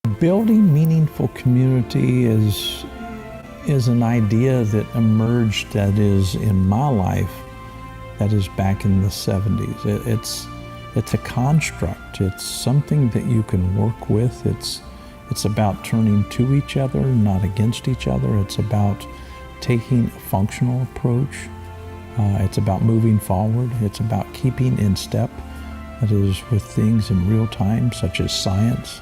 Building meaningful community is an idea that emerged, that is, in my life, that is back in the 70s. It's a construct. It's something that you can work with. It's about turning to each other, not against each other. It's about taking a functional approach. It's about moving forward. It's about keeping in step, that is, with things in real time, such as science,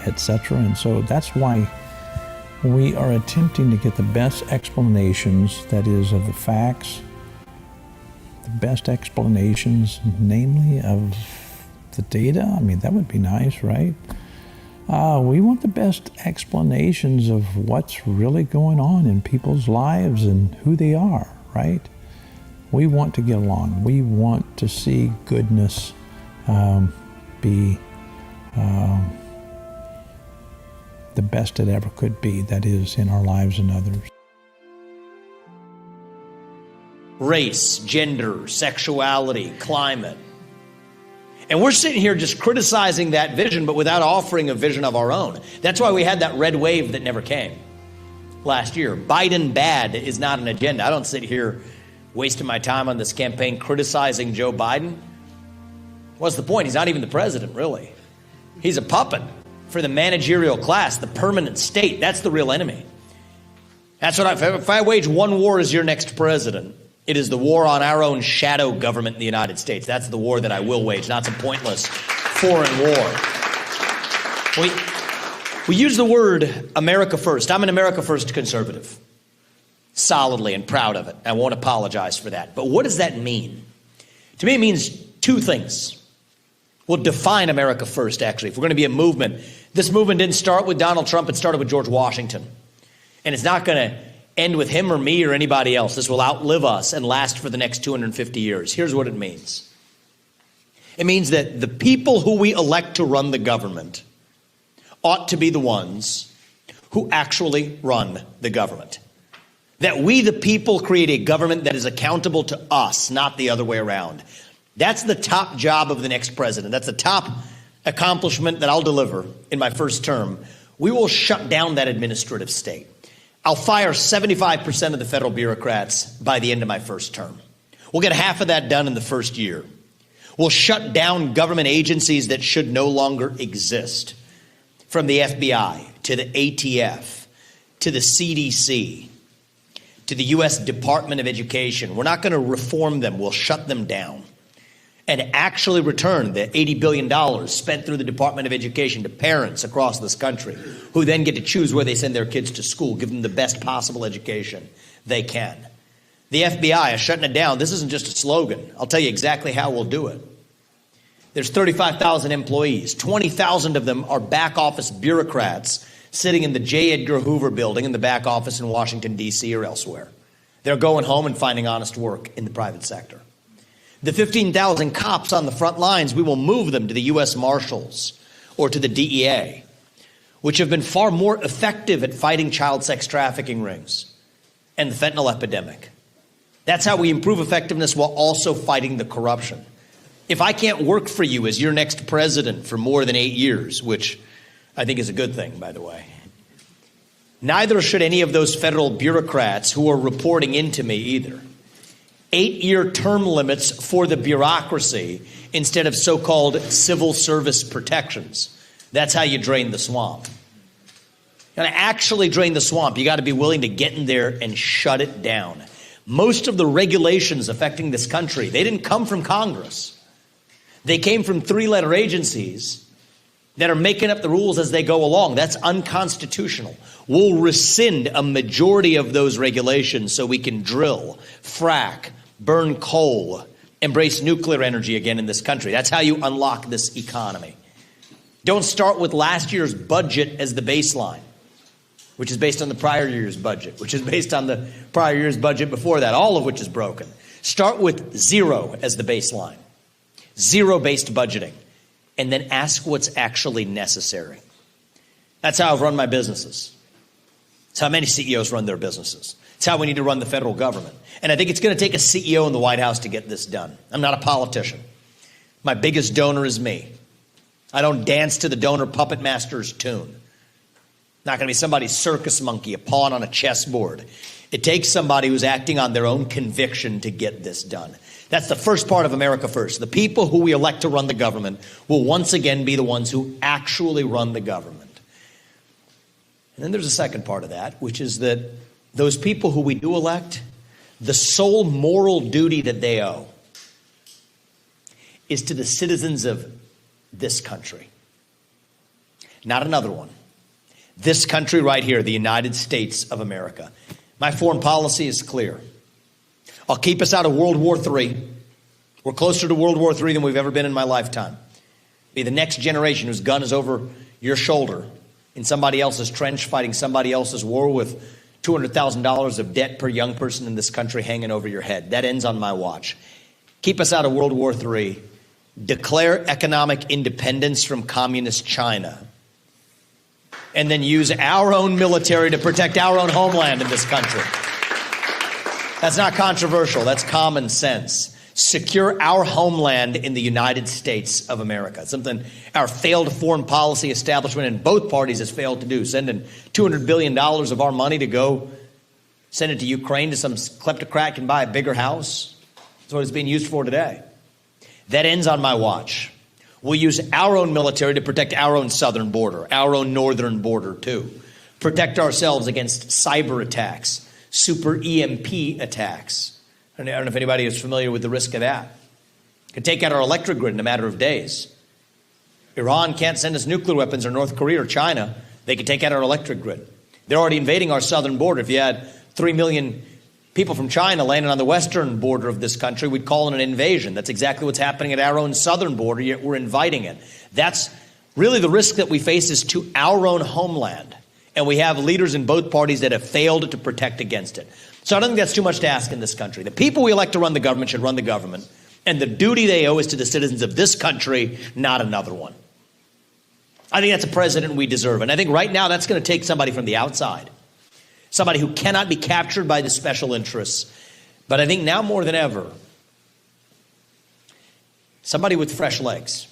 etc. And so that's why we are attempting to get the best explanations, that is, of the facts, the best explanations, namely, of the data. I mean, that would be nice, right? We want the best explanations of what's really going on in people's lives and who they are, right? We want to get along. We want to see goodness be the best it ever could be, that is, in our lives and others. Race, gender, sexuality, climate. And we're sitting here just criticizing that vision, but without offering a vision of our own. That's why we had that red wave that never came last year. Biden bad is not an agenda. I don't sit here wasting my time on this campaign criticizing Joe Biden. What's the point? He's not even the president, really. He's a puppet for the managerial class, the permanent state. That's the real enemy. That's what if I wage one war as your next president, it is the war on our own shadow government in the United States. That's the war that I will wage, not some pointless foreign war. We use the word America first. I'm an America first conservative, solidly and proud of it. I won't apologize for that. But what does that mean? To me, it means two things. We'll define America first, actually. If we're going to be a movement, this movement didn't start with Donald Trump. It started with George Washington. And it's not going to end with him or me or anybody else. This will outlive us and last for the next 250 years. Here's what it means. It means that the people who we elect to run the government ought to be the ones who actually run the government. That we, the people, create a government that is accountable to us, not the other way around. That's the top job of the next president. That's the top accomplishment that I'll deliver in my first term. We will shut down that administrative state. I'll fire 75% of the federal bureaucrats by the end of my first term. We'll get half of that done in the first year. We'll shut down government agencies that should no longer exist, from the FBI to the ATF to the CDC to the U.S. Department of Education. We're not going to reform them. We'll shut them down and actually return the $80 billion spent through the Department of Education to parents across this country, who then get to choose where they send their kids to school, give them the best possible education they can. The FBI is shutting it down. This isn't just a slogan. I'll tell you exactly how we'll do it. There's 35,000 employees. 20,000 of them are back office bureaucrats sitting in the J. Edgar Hoover building in the back office in Washington, D.C. or elsewhere. They're going home and finding honest work in the private sector. The 15,000 cops on the front lines, we will move them to the U.S. Marshals or to the DEA, which have been far more effective at fighting child sex trafficking rings and the fentanyl epidemic. That's how we improve effectiveness while also fighting the corruption. If I can't work for you as your next president for more than 8 years, which I think is a good thing, by the way, neither should any of those federal bureaucrats who are reporting into me either. 8-year term limits for the bureaucracy instead of so-called civil service protections. That's how you drain the swamp. You got to actually drain the swamp. You got to be willing to get in there and shut it down. Most of the regulations affecting this country, they didn't come from Congress. They came from 3-letter agencies that are making up the rules as they go along. That's unconstitutional. We'll rescind a majority of those regulations so we can drill, frack, burn coal, embrace nuclear energy again in this country. That's how you unlock this economy. Don't start with last year's budget as the baseline, which is based on the prior year's budget, which is based on the prior year's budget before that, all of which is broken. Start with zero as the baseline, zero-based budgeting, and then ask what's actually necessary. That's how I've run my businesses. It's how many CEOs run their businesses. It's how we need to run the federal government. And I think it's going to take a CEO in the White House to get this done. I'm not a politician. My biggest donor is me. I don't dance to the donor puppet master's tune. Not going to be somebody's circus monkey, a pawn on a chessboard. It takes somebody who's acting on their own conviction to get this done. That's the first part of America First. The people who we elect to run the government will once again be the ones who actually run the government. And then there's a second part of that, which is that those people who we do elect, the sole moral duty that they owe is to the citizens of this country, not another one. This country right here, the United States of America. My foreign policy is clear. I'll keep us out of World War III. We're closer to World War III than we've ever been in my lifetime. Be the next generation whose gun is over your shoulder in somebody else's trench fighting somebody else's war with $200,000 of debt per young person in this country hanging over your head. That ends on my watch. Keep us out of World War III. Declare economic independence from communist China. And then use our own military to protect our own homeland in this country. That's not controversial. That's common sense. Secure our homeland in the United States of America. Something our failed foreign policy establishment in both parties has failed to do. Sending $200 billion of our money to go send it to Ukraine to some kleptocrat can buy a bigger house. That's what it's being used for today. That ends on my watch. We'll use our own military to protect our own southern border, our own northern border too. Protect ourselves against cyber attacks, super EMP attacks. I don't know if anybody is familiar with the risk of that. Could take out our electric grid in a matter of days. Iran can't send us nuclear weapons, or North Korea or China. They could take out our electric grid. They're already invading our southern border. If you had 3 million people from China landing on the western border of this country, we'd call it an invasion. That's exactly what's happening at our own southern border, yet we're inviting it. That's really the risk that we face, is to our own homeland. And we have leaders in both parties that have failed to protect against it. So I don't think that's too much to ask in this country. The people we elect to run the government should run the government. And the duty they owe is to the citizens of this country, not another one. I think that's a president we deserve. And I think right now that's going to take somebody from the outside. Somebody who cannot be captured by the special interests. But I think now more than ever, somebody with fresh legs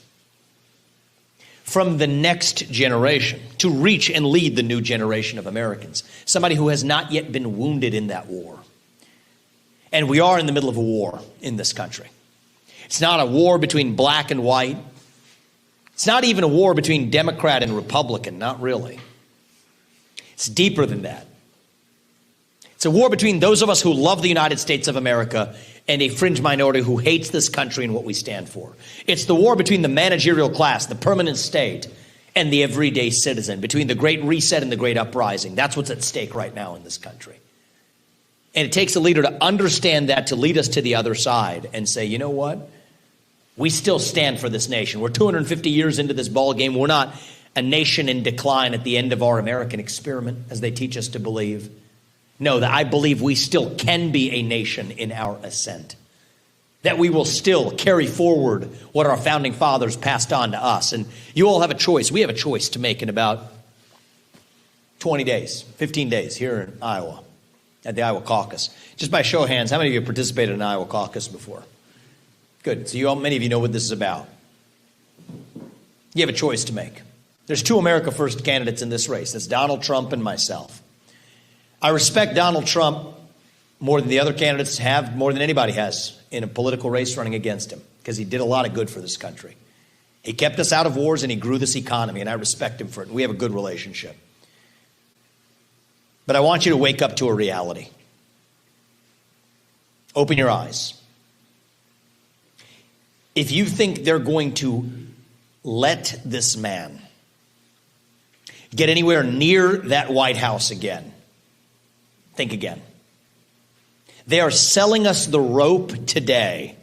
from the next generation to reach and lead the new generation of Americans. Somebody who has not yet been wounded in that war. And we are in the middle of a war in this country. It's not a war between black and white. It's not even a war between Democrat and Republican, not really. It's deeper than that. It's a war between those of us who love the United States of America and a fringe minority who hates this country and what we stand for. It's the war between the managerial class, the permanent state, and the everyday citizen, between the Great Reset and the Great Uprising. That's what's at stake right now in this country. And it takes a leader to understand that, to lead us to the other side and say, you know what? We still stand for this nation. We're 250 years into this ball game. We're not a nation in decline at the end of our American experiment, as they teach us to believe. No, that I believe we still can be a nation in our ascent. That we will still carry forward what our founding fathers passed on to us. And you all have a choice. We have a choice to make in about 20 days, 15 days here in Iowa, at the Iowa caucus. Just by show of hands, how many of you participated in an Iowa caucus before? Good. So many of you know what this is about. You have a choice to make. There's two America First candidates in this race. That's Donald Trump and myself. I respect Donald Trump more than the other candidates have, more than anybody has in a political race running against him, because he did a lot of good for this country. He kept us out of wars and he grew this economy, and I respect him for it. And we have a good relationship. But I want you to wake up to a reality. Open your eyes. If you think they're going to let this man get anywhere near that White House again, think again. They are selling us the rope today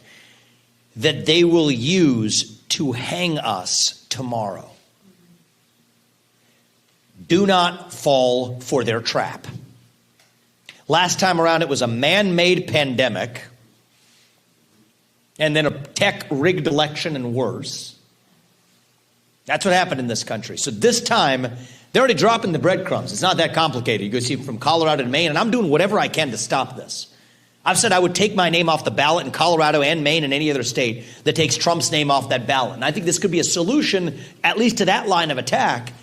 that they will use to hang us tomorrow. Do not fall for their trap. Last time around, it was a man-made pandemic, and then a tech-rigged election, and worse. That's what happened in this country. So this time, they're already dropping the breadcrumbs. It's not that complicated. You go see from Colorado to Maine, and I'm doing whatever I can to stop this. I've said I would take my name off the ballot in Colorado and Maine and any other state that takes Trump's name off that ballot. And I think this could be a solution, at least to that line of attack,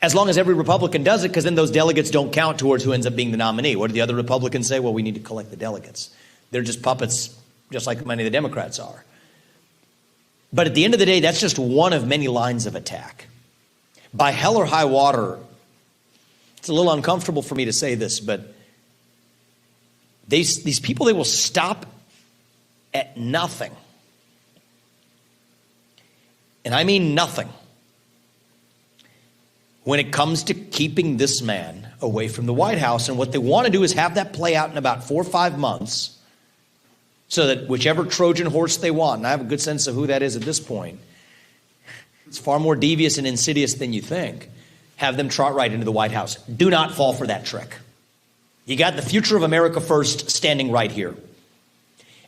as long as every Republican does it, because then those delegates don't count towards who ends up being the nominee. What do the other Republicans say? Well, we need to collect the delegates. They're just puppets, just like many of the Democrats are. But at the end of the day, that's just one of many lines of attack. By hell or high water, it's a little uncomfortable for me to say this, but these people, they will stop at nothing. And I mean nothing when it comes to keeping this man away from the White House. And what they want to do is have that play out in about 4 or 5 months so that whichever Trojan horse they want, and I have a good sense of who that is at this point, it's far more devious and insidious than you think, have them trot right into the White House. Do not fall for that trick. You got the future of America First standing right here.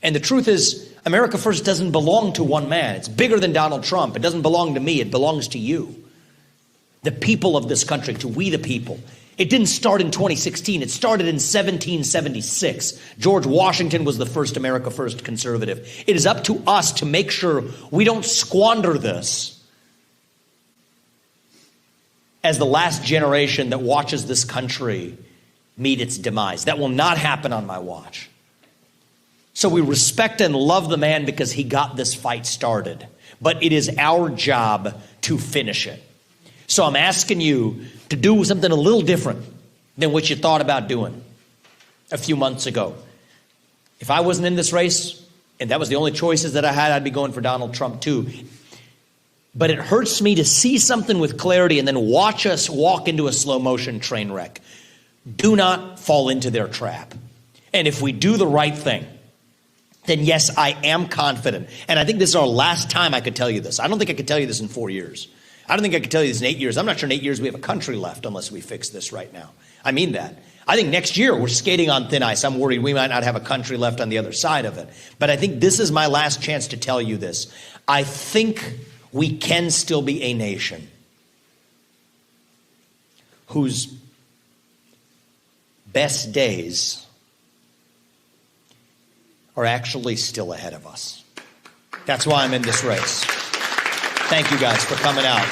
And the truth is, America First doesn't belong to one man. It's bigger than Donald Trump. It doesn't belong to me. It belongs to you. The people of this country, to we the people. It didn't start in 2016. It started in 1776. George Washington was the first America First conservative. It is up to us to make sure we don't squander this as the last generation that watches this country meet its demise. That will not happen on my watch. So we respect and love the man because he got this fight started. But it is our job to finish it. So I'm asking you to do something a little different than what you thought about doing a few months ago. If I wasn't in this race, and that was the only choices that I had, I'd be going for Donald Trump too. But it hurts me to see something with clarity and then watch us walk into a slow motion train wreck. Do not fall into their trap. And if we do the right thing, then yes, I am confident. And I think this is our last time I could tell you this. I don't think I could tell you this in 4 years. I don't think I could tell you this in 8 years. I'm not sure in 8 years we have a country left unless we fix this right now. I mean that. I think next year we're skating on thin ice. I'm worried we might not have a country left on the other side of it. But I think this is my last chance to tell you this. I think we can still be a nation whose best days are actually still ahead of us. That's why I'm in this race. Thank you guys for coming out.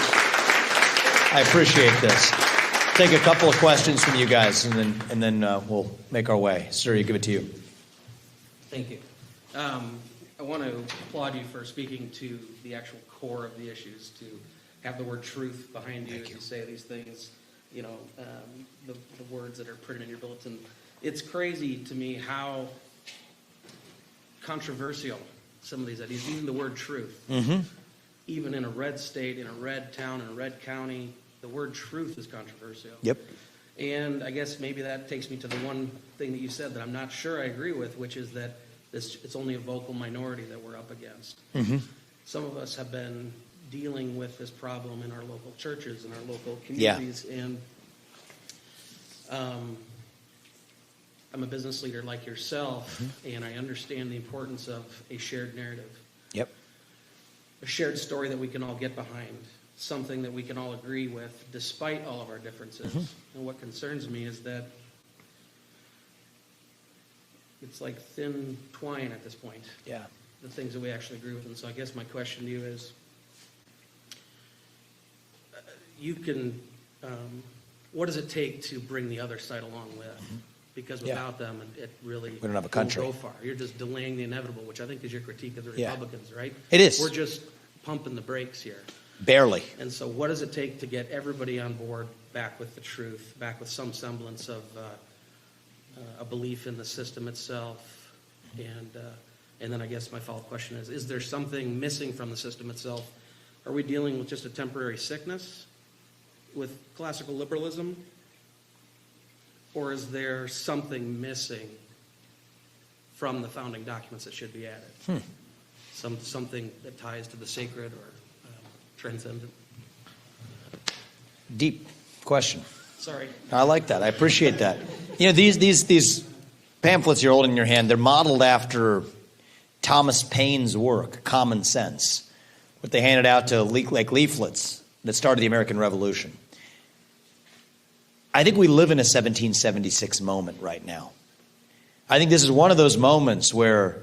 I appreciate this. Take a couple of questions from you guys, and then we'll make our way. Sir, you give it to you. Thank you. I want to applaud you for speaking to the actual core of the issues, to have the word truth behind you as you say these things, you know, the words that are printed in your bulletin. It's crazy to me how controversial some of these ideas, even the word truth. Mm-hmm. Even in a red state, in a red town, in a red county, the word truth is controversial. Yep. And I guess maybe that takes me to the one thing that you said that I'm not sure I agree with, which is that it's only a vocal minority that we're up against. Mm-hmm. Some of us have been dealing with this problem in our local churches and our local communities. Yeah. And I'm a business leader like yourself, mm-hmm. and I understand the importance of a shared narrative. Yep. A shared story that we can all get behind, something that we can all agree with despite all of our differences. Mm-hmm. And what concerns me is that it's like thin twine at this point. Yeah. The things that we actually agree with. And so I guess my question to you is, you can, what does it take to bring the other side along with? Mm-hmm. Because without them, it really we don't have a country. Won't go far. You're just delaying the inevitable, which I think is your critique of the Republicans, right? It is. We're just pumping the brakes here. Barely. And so what does it take to get everybody on board, back with the truth, back with some semblance of a belief in the system itself? And then I guess my follow-up question is there something missing from the system itself? Are we dealing with just a temporary sickness with classical liberalism? Or is there something missing from the founding documents that should be added? Something that ties to the sacred or transcendent? Deep question. Sorry. I like that. I appreciate that. You know, these pamphlets you're holding in your hand, they're modeled after Thomas Paine's work, Common Sense, what they handed out to like leaflets that started the American Revolution. I think we live in a 1776 moment right now. I think this is one of those moments where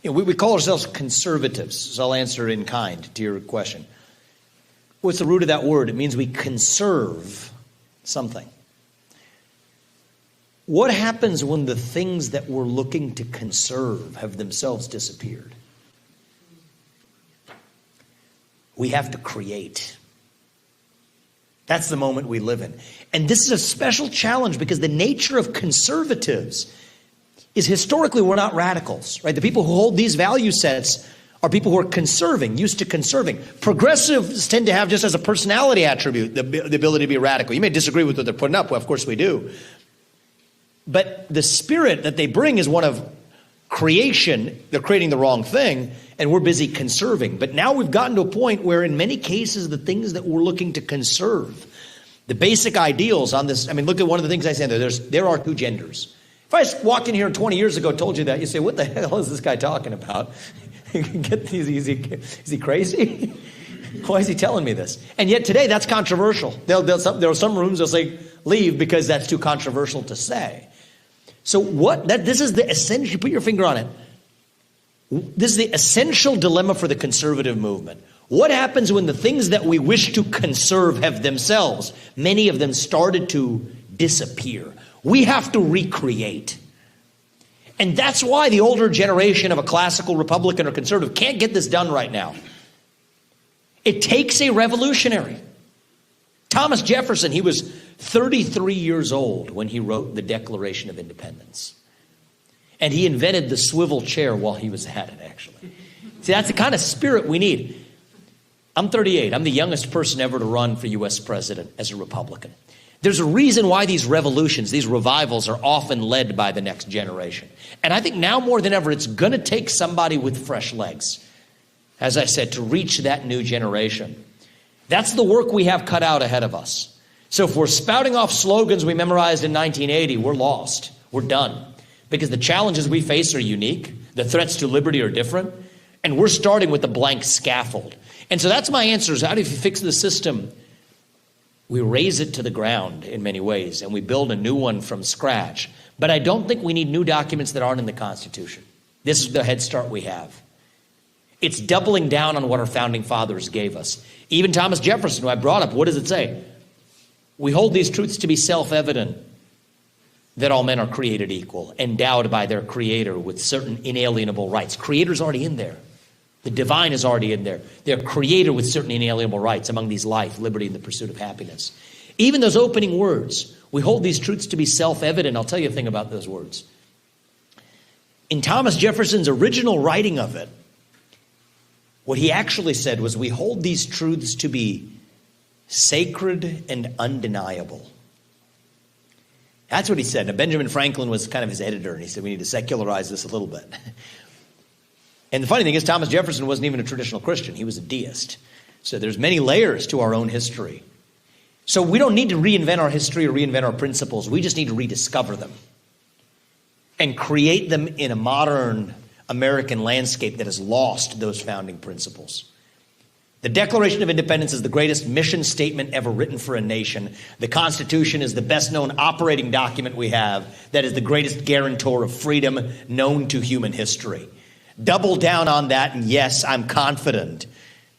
we call ourselves conservatives, so I'll answer in kind to your question. What's the root of that word? It means we conserve something. What happens when the things that we're looking to conserve have themselves disappeared? We have to create. That's the moment we live in. And this is a special challenge because the nature of conservatives is historically we're not radicals, right? The people who hold these value sets are people who are conserving, used to conserving. Progressives tend to have, just as a personality attribute, the ability to be radical. You may disagree with what they're putting up. Well, of course we do. But the spirit that they bring is one of creation. They're creating the wrong thing, and we're busy conserving. But now we've gotten to a point where in many cases the things that we're looking to conserve, the basic ideals on this, I mean, look at one of the things I said there are two genders. If I walked in here 20 years ago and told you that, you say, what the hell is this guy talking about? Is he crazy? Why is he telling me this? And yet today that's controversial. There are some rooms they'll say, leave because that's too controversial to say. So this is the essential, you put your finger on it. This is the essential dilemma for the conservative movement. What happens when the things that we wish to conserve have themselves, many of them started to disappear? We have to recreate. And that's why the older generation of a classical Republican or conservative can't get this done right now. It takes a revolutionary. Thomas Jefferson, he was 33 years old when he wrote the Declaration of Independence. And he invented the swivel chair while he was at it, actually. See, that's the kind of spirit we need. I'm 38. I'm the youngest person ever to run for U.S. president as a Republican. There's a reason why these revolutions, these revivals are often led by the next generation. And I think now more than ever, it's going to take somebody with fresh legs, as I said, to reach that new generation. That's the work we have cut out ahead of us. So if we're spouting off slogans we memorized in 1980, we're lost. We're done. Because the challenges we face are unique. The threats to liberty are different. And we're starting with a blank scaffold. And so that's my answer is how do you fix the system? We raise it to the ground in many ways, and we build a new one from scratch. But I don't think we need new documents that aren't in the Constitution. This is the head start we have. It's doubling down on what our founding fathers gave us. Even Thomas Jefferson, who I brought up, what does it say? We hold these truths to be self-evident, that all men are created equal, endowed by their Creator with certain inalienable rights. Creator's already in there. The divine is already in there. They're Creator with certain inalienable rights, among these life, liberty, and the pursuit of happiness. Even those opening words, we hold these truths to be self-evident. I'll tell you a thing about those words. In Thomas Jefferson's original writing of it, what he actually said was, we hold these truths to be sacred and undeniable. That's what he said. Now, Benjamin Franklin was kind of his editor, and he said, we need to secularize this a little bit. And the funny thing is, Thomas Jefferson wasn't even a traditional Christian. He was a deist. So there's many layers to our own history. So we don't need to reinvent our history or reinvent our principles. We just need to rediscover them and create them in a modern American landscape that has lost those founding principles. The Declaration of Independence is the greatest mission statement ever written for a nation. The Constitution is the best known operating document we have that is the greatest guarantor of freedom known to human history. Double down on that, and yes, I'm confident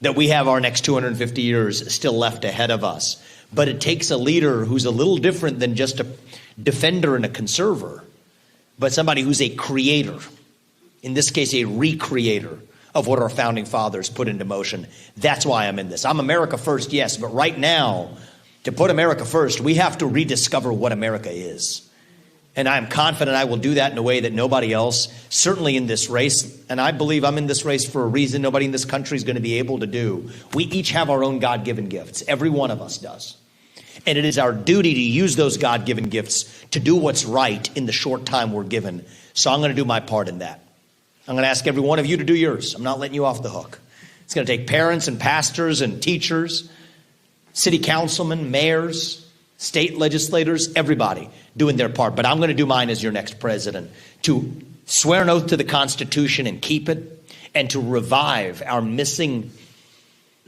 that we have our next 250 years still left ahead of us. But it takes a leader who's a little different than just a defender and a conserver, but somebody who's a creator, in this case, a recreator of what our founding fathers put into motion. That's why I'm in this. I'm America first, yes, but right now, to put America first, we have to rediscover what America is. And I'm confident I will do that in a way that nobody else, certainly in this race, and I believe I'm in this race for a reason nobody in this country is going to be able to do. We each have our own God-given gifts. Every one of us does. And it is our duty to use those God-given gifts to do what's right in the short time we're given. So I'm going to do my part in that. I'm going to ask every one of you to do yours. I'm not letting you off the hook. It's going to take parents and pastors and teachers, city councilmen, mayors, state legislators, everybody doing their part. But I'm going to do mine as your next president, to swear an oath to the Constitution and keep it, and to revive our missing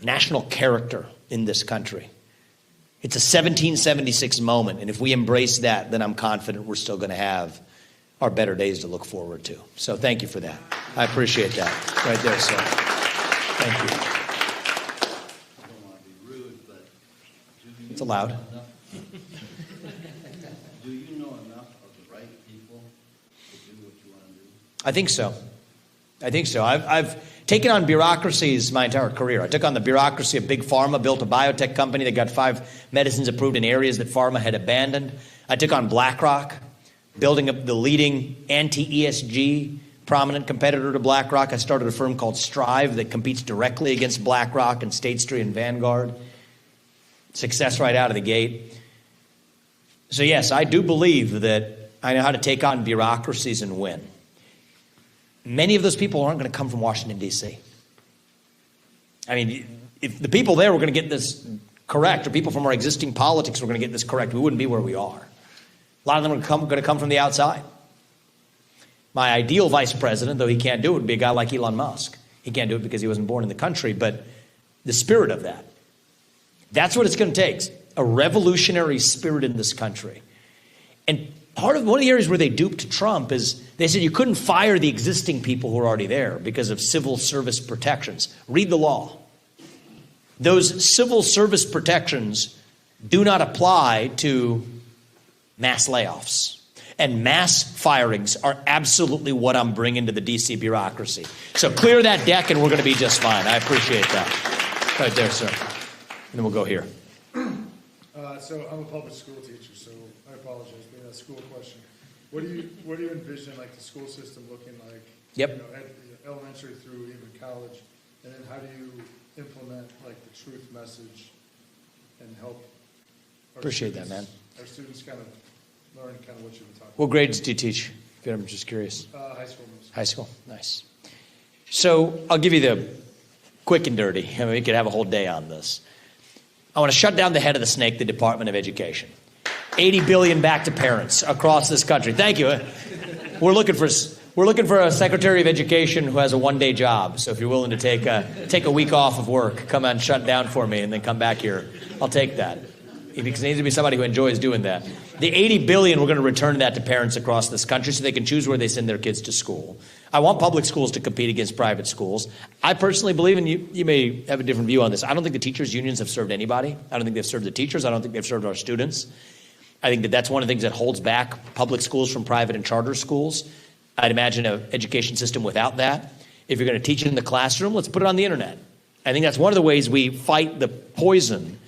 national character in this country. It's a 1776 moment, and if we embrace that, then I'm confident we're still going to have are better days to look forward to. So thank you for that. I appreciate that. Right there, sir. Thank you. I don't want to be rude, but It's allowed. Do you know enough of the right people to do what you want to do? I think so. I think so. I've taken on bureaucracies my entire career. I took on the bureaucracy of Big Pharma, built a biotech company that got 5 medicines approved in areas that pharma had abandoned. I took on BlackRock, building up the leading anti-ESG prominent competitor to BlackRock. I started a firm called Strive that competes directly against BlackRock and State Street and Vanguard. Success right out of the gate. So yes, I do believe that I know how to take on bureaucracies and win. Many of those people aren't going to come from Washington, D.C. I mean, if the people there were going to get this correct, or people from our existing politics were going to get this correct, we wouldn't be where we are. A lot of them are going to come from the outside. My ideal vice president, though he can't do it, would be a guy like Elon Musk. He can't do it because he wasn't born in the country, but the spirit of that. That's what it's going to take, a revolutionary spirit in this country. And one of the areas where they duped Trump is they said you couldn't fire the existing people who are already there because of civil service protections. Read the law. Those civil service protections do not apply to mass layoffs. And mass firings are absolutely what I'm bringing to the D.C. bureaucracy. So clear that deck and we're going to be just fine. I appreciate that. Right there, sir. And then we'll go here. So I'm a public school teacher, so I apologize, but a school question. What do you envision like the school system looking like? Yep. You know, at elementary through even college, and then how do you implement like the truth message and help? Appreciate that, man. Our students kind of learn kind of what you've been talking What grades do you teach? If I'm just curious. about. High school. Mostly. High school, nice. So I'll give you the quick and dirty. I mean, we could have a whole day on this. I want to shut down the head of the snake, the Department of Education. $80 billion back to parents across this country. Thank you. We're looking for a Secretary of Education who has a one-day job. So if you're willing to take a week off of work, come and shut down for me, and then come back here, I'll take that. Because it needs to be somebody who enjoys doing that. The $80 billion, we're going to return that to parents across this country so they can choose where they send their kids to school. I want public schools to compete against private schools. I personally believe, and you may have a different view on this, I don't think the teachers' unions have served anybody. I don't think they've served the teachers. I don't think they've served our students. I think that that's one of the things that holds back public schools from private and charter schools. I'd imagine an education system without that. If you're going to teach it in the classroom, let's put it on the internet. I think that's one of the ways we fight the poison.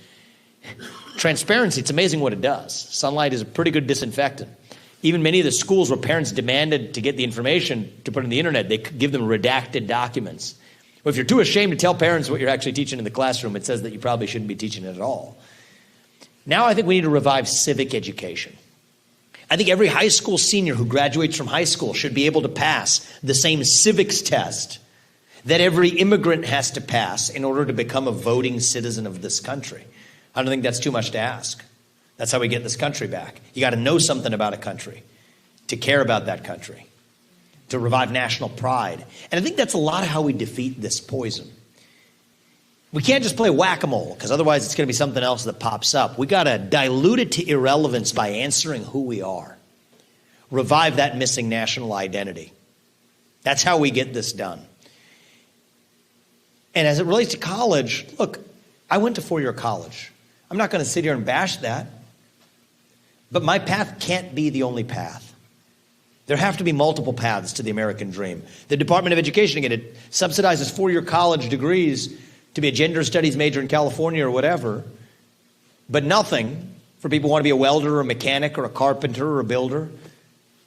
Transparency, it's amazing what it does. Sunlight is a pretty good disinfectant. Even many of the schools where parents demanded to get the information to put on the internet, they give them redacted documents. Well, if you're too ashamed to tell parents what you're actually teaching in the classroom, it says that you probably shouldn't be teaching it at all. Now I think we need to revive civic education. I think every high school senior who graduates from high school should be able to pass the same civics test that every immigrant has to pass in order to become a voting citizen of this country. I don't think that's too much to ask. That's how we get this country back. You got to know something about a country, to care about that country, to revive national pride. And I think that's a lot of how we defeat this poison. We can't just play whack-a-mole, because otherwise it's going to be something else that pops up. We got to dilute it to irrelevance by answering who we are. Revive that missing national identity. That's how we get this done. And as it relates to college, look, I went to four-year college. I'm not going to sit here and bash that. But my path can't be the only path. There have to be multiple paths to the American dream. The Department of Education, again, it subsidizes four-year college degrees to be a gender studies major in California or whatever, but nothing for people who want to be a welder or a mechanic or a carpenter or a builder,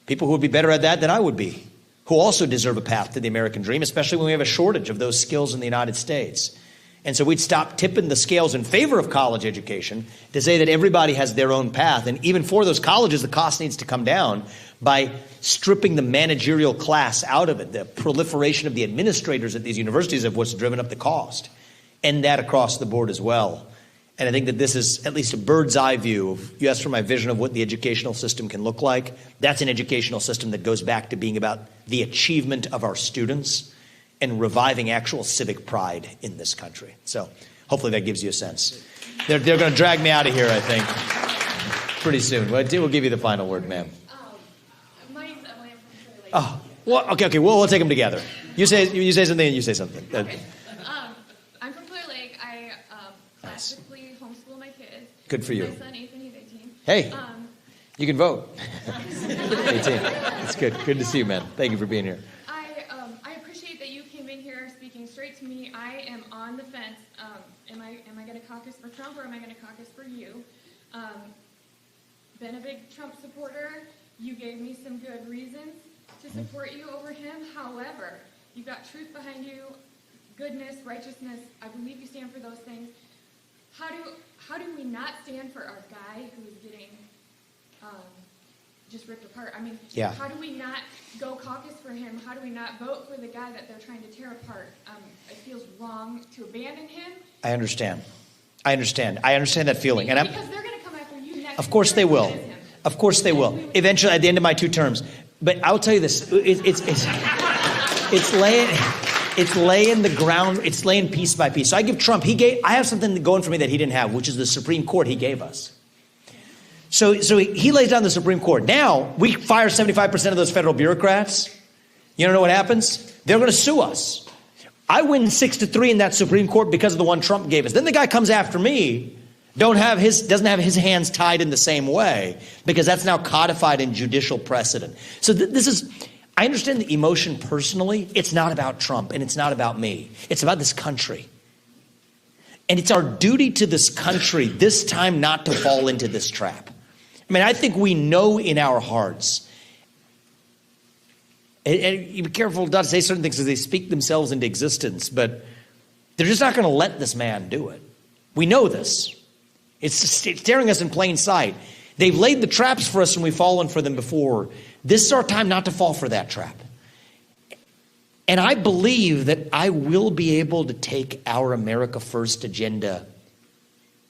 people who would be better at that than I would be, who also deserve a path to the American dream, especially when we have a shortage of those skills in the United States. And so we'd stop tipping the scales in favor of college education to say that everybody has their own path. And even for those colleges, the cost needs to come down by stripping the managerial class out of it. The proliferation of the administrators at these universities of what's driven up the cost. And that across the board as well. And I think that this is at least a bird's eye view of, you asked for my vision of what the educational system can look like. That's an educational system that goes back to being about the achievement of our students and reviving actual civic pride in this country. So hopefully that gives you a sense. They're going to drag me out of here, I think, pretty soon. We'll give you the final word, ma'am. My name's Emily. I'm Oh, well, okay. We'll take them together. You say something, and you say something. Okay. I'm from Clear Lake. I practically homeschool my kids. Good for you. My son Ethan, he's 18. Hey, you can vote. 18. That's good. Good to see you, man. Thank you for being here. I appreciate that you came in here speaking straight to me. I am on the fence. Am I going to caucus for Trump or am I going to caucus for you? Been a big Trump supporter. You gave me some good reasons to support you over him. However, you've got truth behind you, goodness, righteousness. I believe you stand for those things. How do we not stand for our guy who is getting just ripped apart? I mean, yeah. How do we not go caucus for him? How do we not vote for the guy that they're trying to tear apart? It feels wrong to abandon him. I understand that feeling. And because they're going to come after you next. Of course they will. Of course they will. Eventually, at the end of my 2 terms. But I'll tell you this: it's laying the ground. It's laying piece by piece. So I give Trump. I have something going for me that he didn't have, which is the Supreme Court he gave us. So he lays down the Supreme Court. Now we fire 75% of those federal bureaucrats. You don't know what happens? They're going to sue us. I win 6-3 in that Supreme Court because of the one Trump gave us. Then the guy comes after me. Doesn't have his hands tied in the same way because that's now codified in judicial precedent. So I understand the emotion personally. It's not about Trump and it's not about me. It's about this country. And it's our duty to this country this time not to fall into this trap. I mean, I think we know in our hearts, and you be careful not to say certain things because they speak themselves into existence, but they're just not going to let this man do it. We know this. It's staring us in plain sight. They've laid the traps for us and we've fallen for them before. This is our time not to fall for that trap. And I believe that I will be able to take our America First agenda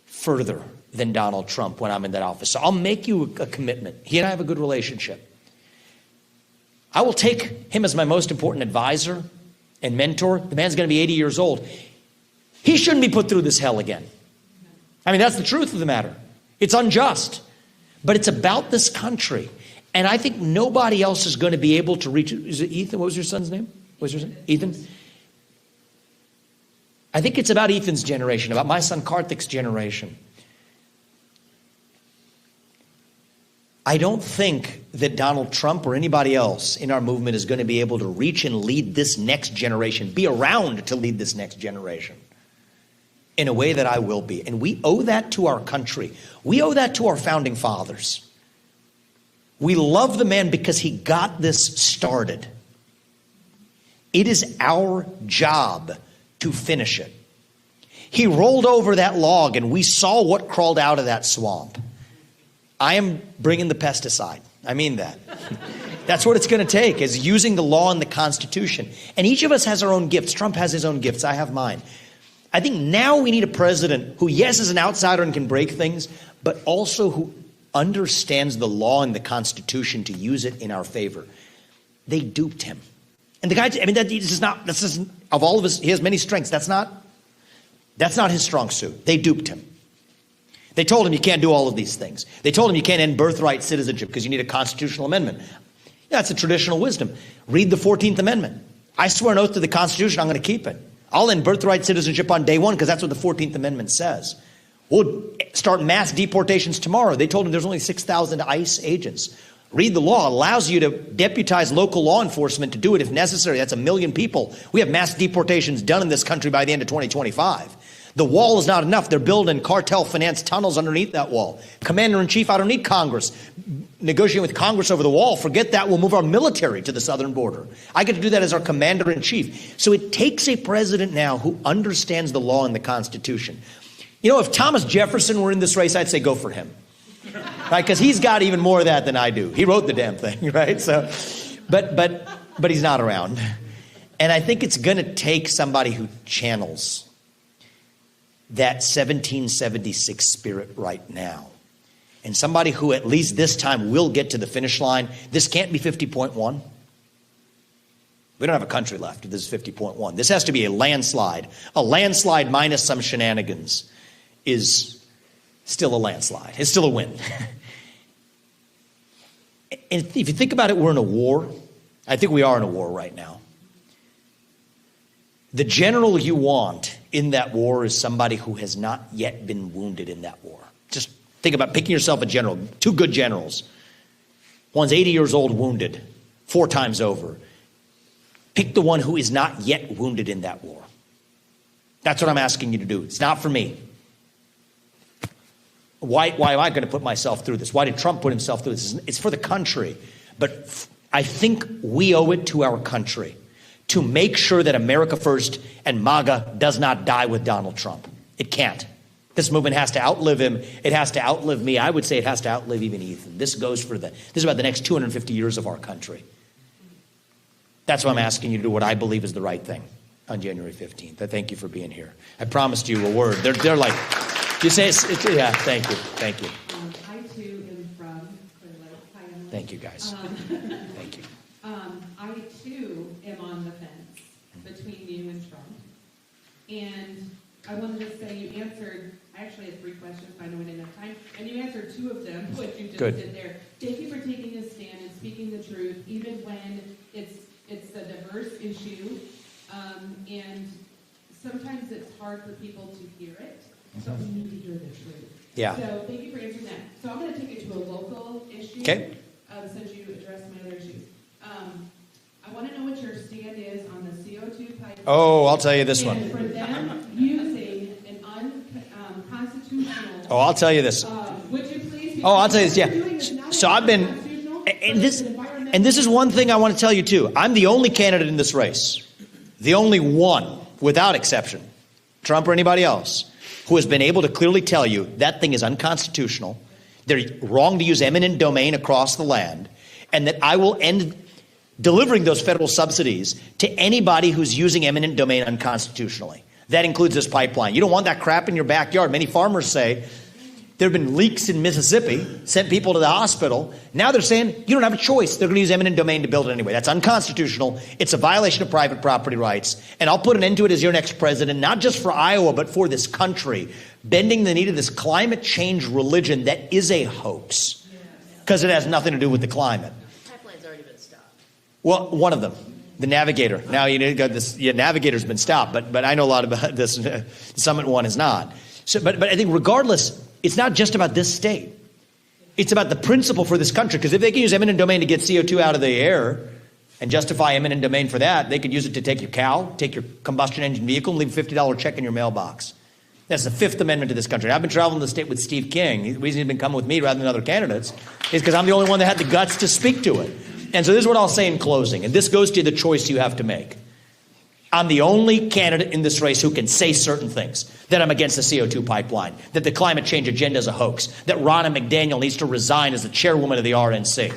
further than Donald Trump when I'm in that office. So I'll make you a commitment. He and I have a good relationship. I will take him as my most important advisor and mentor. The man's going to be 80 years old. He shouldn't be put through this hell again. I mean, that's the truth of the matter. It's unjust, but it's about this country. And I think nobody else is going to be able to reach it. Is it Ethan? What was your son's name? What was your son? Ethan? I think it's about Ethan's generation, about my son Karthik's generation. I don't think that Donald Trump or anybody else in our movement is going to be able to reach and lead this next generation, be around to lead this next generation in a way that I will be. And we owe that to our country. We owe that to our founding fathers. We love the man because he got this started. It is our job to finish it. He rolled over that log and we saw what crawled out of that swamp. I am bringing the pesticide. I mean that. That's what it's going to take, is using the law and the Constitution. And each of us has our own gifts. Trump has his own gifts. I have mine. I think now we need a president who, yes, is an outsider and can break things, but also who understands the law and the Constitution to use it in our favor. They duped him. And the guy, I mean, that's just, of all of his, he has many strengths. That's not his strong suit. They duped him. They told him you can't do all of these things. They told him you can't end birthright citizenship because you need a constitutional amendment. Yeah, that's a traditional wisdom. Read the 14th Amendment. I swear an oath to the Constitution, I'm going to keep it. I'll end birthright citizenship on day one because that's what the 14th Amendment says. We'll start mass deportations tomorrow. They told him there's only 6,000 ICE agents. Read the law. It allows you to deputize local law enforcement to do it if necessary. That's 1 million people. We have mass deportations done in this country by the end of 2025. The wall is not enough. They're building cartel-financed tunnels underneath that wall. Commander-in-Chief, I don't need Congress. Negotiating with Congress over the wall, forget that. We'll move our military to the southern border. I get to do that as our commander-in-chief. So it takes a president now who understands the law and the Constitution. You know, if Thomas Jefferson were in this race, I'd say go for him. Right? Because he's got even more of that than I do. He wrote the damn thing, right? So, but he's not around. And I think it's going to take somebody who channels that 1776 spirit right now. And somebody who at least this time will get to the finish line. This can't be 50.1. We don't have a country left if this is 50.1. This has to be a landslide. A landslide minus some shenanigans is still a landslide. It's still a win. And if you think about it, we're in a war. I think we are in a war right now. The general you want in that war is somebody who has not yet been wounded in that war. Just think about picking yourself a general. 2 good generals. One's 80 years old, wounded 4 times over. Pick the one who is not yet wounded in that war. That's what I'm asking you to do. It's not for me. Why am I going to put myself through this? Why did Trump put himself through this? It's for the country. But I think we owe it to our country to make sure that America First and MAGA does not die with Donald Trump. It can't. This movement has to outlive him. It has to outlive me. I would say it has to outlive even Ethan. This is about the next 250 years of our country. That's why I'm asking you to do what I believe is the right thing on January 15th. I thank you for being here. I promised you a word. They're like, you say yeah, thank you. Thank you. I too am from Clear Lake. Hi, Emily. Thank you, guys. Thank you. I too am on the fence between you and Trump. And I wanted to say you answered, I actually had 3 questions, but I know we didn't have time. And you answered 2 of them, what you just did there. Thank you for taking a stand and speaking the truth, even when it's a diverse issue. And sometimes it's hard for people to hear it. So we need to hear the truth. Yeah. So thank you for answering that. So I'm going to take it to a local issue. Okay. Since you addressed my other issues. I want to know what your stand is on the CO2 pipeline. Oh, I'll tell you this one. And for them using an unconstitutional. Oh, I'll tell you this. Would you please? Oh, I'll tell you this, yeah. So I've been, and this is one thing I want to tell you too. I'm the only candidate in this race, the only one, without exception, Trump or anybody else, who has been able to clearly tell you that thing is unconstitutional, they're wrong to use eminent domain across the land, and that I will end delivering those federal subsidies to anybody who's using eminent domain unconstitutionally. That includes this pipeline. You don't want that crap in your backyard. Many farmers say there have been leaks in Mississippi, sent people to the hospital. Now they're saying you don't have a choice. They're going to use eminent domain to build it anyway. That's unconstitutional. It's a violation of private property rights. And I'll put an end to it as your next president, not just for Iowa, but for this country, bending the knee to this climate change religion that is a hoax because it has nothing to do with the climate. Pipeline's already been stopped. Well, one of them, the Navigator. Now, this Navigator's been stopped, but I know a lot about this. The Summit one is not. So, but I think regardless, it's not just about this state. It's about the principle for this country. Because if they can use eminent domain to get CO2 out of the air and justify eminent domain for that, they could use it to take your cow, take your combustion engine vehicle, and leave a $50 check in your mailbox. That's the Fifth Amendment to this country. I've been traveling the state with Steve King. The reason he's been coming with me rather than other candidates is because I'm the only one that had the guts to speak to it. And so this is what I'll say in closing, and this goes to the choice you have to make. I'm the only candidate in this race who can say certain things, that I'm against the CO2 pipeline, that the climate change agenda is a hoax, that Ronna McDaniel needs to resign as the chairwoman of the RNC,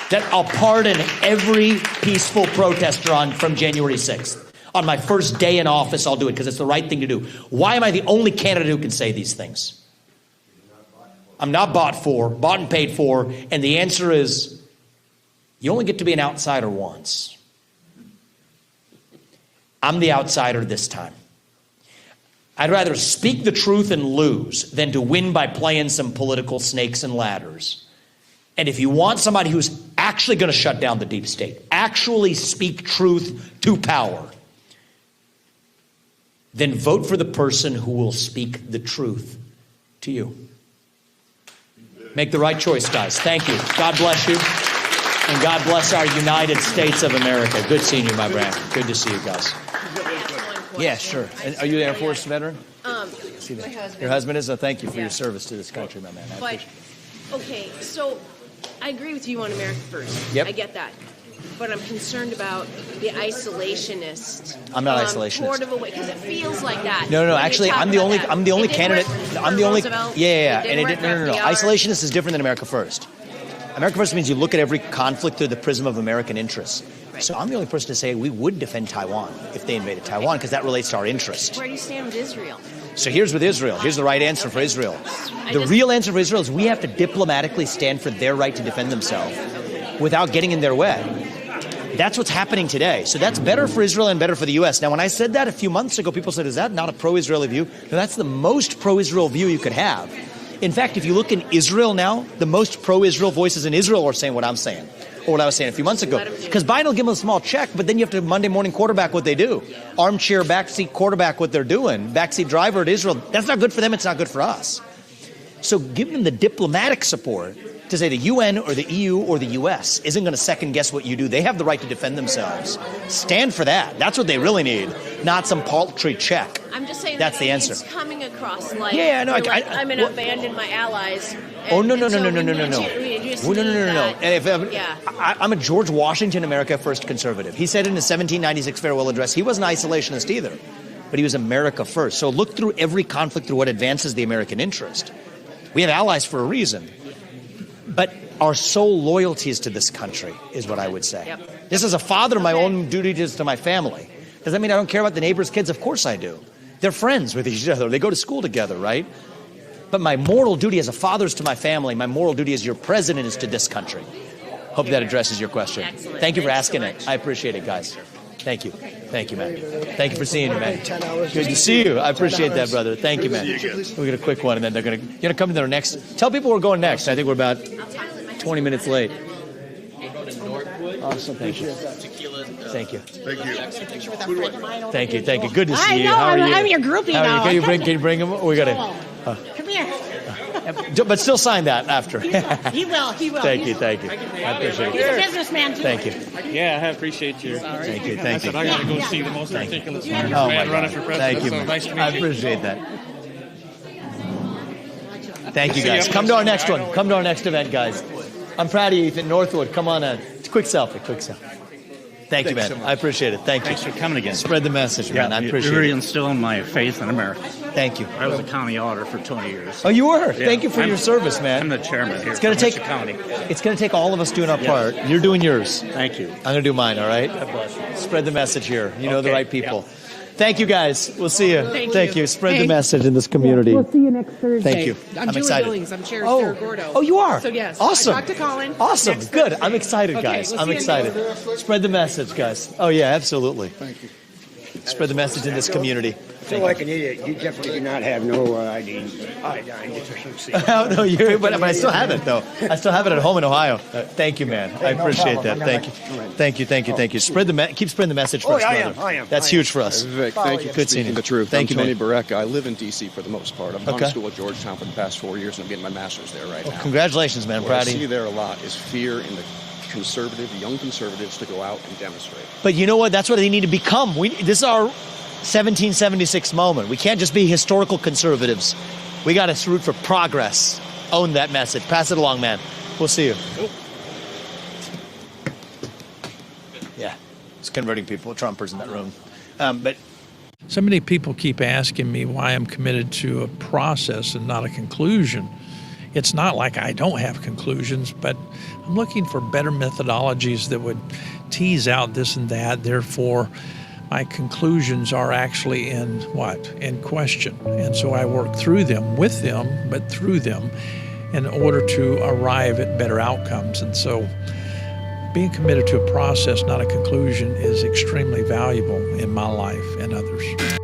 that I'll pardon every peaceful protester from January 6th. On my first day in office, I'll do it because it's the right thing to do. Why am I the only candidate who can say these things? I'm not bought and paid for, and the answer is you only get to be an outsider once. I'm the outsider this time. I'd rather speak the truth and lose than to win by playing some political snakes and ladders. And if you want somebody who's actually going to shut down the deep state, actually speak truth to power, then vote for the person who will speak the truth to you. Make the right choice, guys. Thank you. God bless you. And God bless our United States of America. Good seeing you, my friend. Good to see you guys. Yeah, sure. And are you an Air Force veteran? See that? My husband. Your husband is? Thank you for your service to this country, my man. But, okay, so I agree with you on America First. Yep. I get that. But I'm concerned about the isolationist. I'm not isolationist. Because it feels like that. No. Actually, I'm the only candidate. I'm the only. Roosevelt. Yeah. It didn't work for No. FDR. Isolationist is different than America First. America First means you look at every conflict through the prism of American interests. Right. So I'm the only person to say we would defend Taiwan if they invaded Taiwan because that relates to our interests. Where do you stand with Israel? So here's with Israel. Here's the right answer for Israel. The real answer for Israel is we have to diplomatically stand for their right to defend themselves without getting in their way. That's what's happening today. So that's better for Israel and better for the U.S. Now, when I said that a few months ago, people said, is that not a pro-Israeli view? No, that's the most pro-Israel view you could have. In fact, if you look in Israel now, the most pro-Israel voices in Israel are saying what I'm saying. or what I was saying a few months ago. Let 'em do. Because Biden will give them a small check, but then you have to Monday morning quarterback what they do. Armchair backseat quarterback what they're doing. Backseat driver at Israel. That's not good for them. It's not good for us. So give them the diplomatic support to say the UN or the EU or the US isn't going to second guess what you do. They have the right to defend themselves. Stand for that. That's what they really need, not some paltry check. I'm just saying That's the answer. It's coming across like, Yeah, no, you're like, I- I'm going to abandon my allies. Oh, no, no, and no, so no, no, we no, no, need no. to- we just Oh, no, no, need no, no, no. that. And if, Yeah. I'm a George Washington, America First conservative. He said in his 1796 farewell address, he wasn't isolationist either, but he was America first. So look through every conflict through what advances the American interest. We have allies for a reason. But our sole loyalty is to this country, is what I would say. Yep. This is a father, my own duty is to my family. Does that mean I don't care about the neighbor's kids? Of course I do. They're friends with each other. They go to school together, right? But my moral duty as a father is to my family. My moral duty as your president is to this country. Hope that addresses your question. Excellent. Thank you for Thanks so asking it. much. I appreciate it, guys. Thank you. Thank you, man. Thank you for seeing me, man. Good to see you. I appreciate that, brother. Thank you, man. We'll get a quick one, and then you're gonna come in there next. Tell people we're going next. I think we're about 20 minutes late. Awesome. Thank you. Thank you. Thank you. Thank you. Good to see you. know, How are you? I'm your groupie How are you? now. Can you bring him? We got to. Come here. But still sign that after. He will. Thank you. Thank you. I appreciate He's a it. businessman too. Thank you. Yeah, I appreciate you. Thank you. Thank you. I got to go see the most ridiculous man Oh my running God. for president. Thank you. So man. nice to meet I you. appreciate that. Thank you, guys. Come to our next one. Come to our next event, guys. I'm proud of you, Ethan Northwood. Come on in. Quick selfie. Quick selfie. Thank you, man. I appreciate it. Thank you. Thanks for coming again. Spread the message, man. I appreciate You're it. reinstilling my faith in America. Thank you. I was a county auditor for 20 years. Oh, you were. Yeah. Thank you for your service, man. I'm the chairman here. It's gonna for take. Mitchell County. It's gonna take all of us doing our part. You're doing yours. Thank you. I'm gonna do mine. All right. God bless you. Spread the message here. You know the Okay. right people. Thank you, guys. We'll see you. Thank you. you. Spread the Hey. message in this community. We'll see you next Thursday. Thank you. I'm Julie excited. Billings. I'm Chair of Oh. Sarah Gordo. Oh, you are? So, yes. Awesome. I talked to Colin. Awesome. Next Good. Thursday. I'm excited, Okay, guys. we'll I'm see you excited. next- Spread the message, guys. Oh, yeah, absolutely. Thank you. Spread the message in this community. I feel like an idiot. You definitely do not have no iodine deficiency. Oh, no, but I still have it, though. I still have it at home in Ohio. Thank you, man. I appreciate that. Thank you. Thank you. Keep spreading the message for us, brother. I am. That's huge for us. Vivek, thank you for Good seeing speaking you. the truth. Thank you, I'm Tony man. Bareka. I live in D.C. for the most part. I've gone Okay. to school at Georgetown for the past 4 years, and I'm getting my master's there right now. Congratulations, man. What Proud I of see you. there a lot is fear in the young conservatives to go out and demonstrate. But you know what? That's what they need to become. This is our 1776 moment. We can't just be historical conservatives. We got to root for progress. Own that message. Pass it along, man. We'll see you. Yeah, it's converting people. Trumpers in that room. But So many people keep asking me why I'm committed to a process and not a conclusion. It's not like I don't have conclusions, but I'm looking for better methodologies that would tease out this and that. Therefore, my conclusions are actually in question. And so I work through them, with them, but through them in order to arrive at better outcomes. And so being committed to a process, not a conclusion, is extremely valuable in my life and others.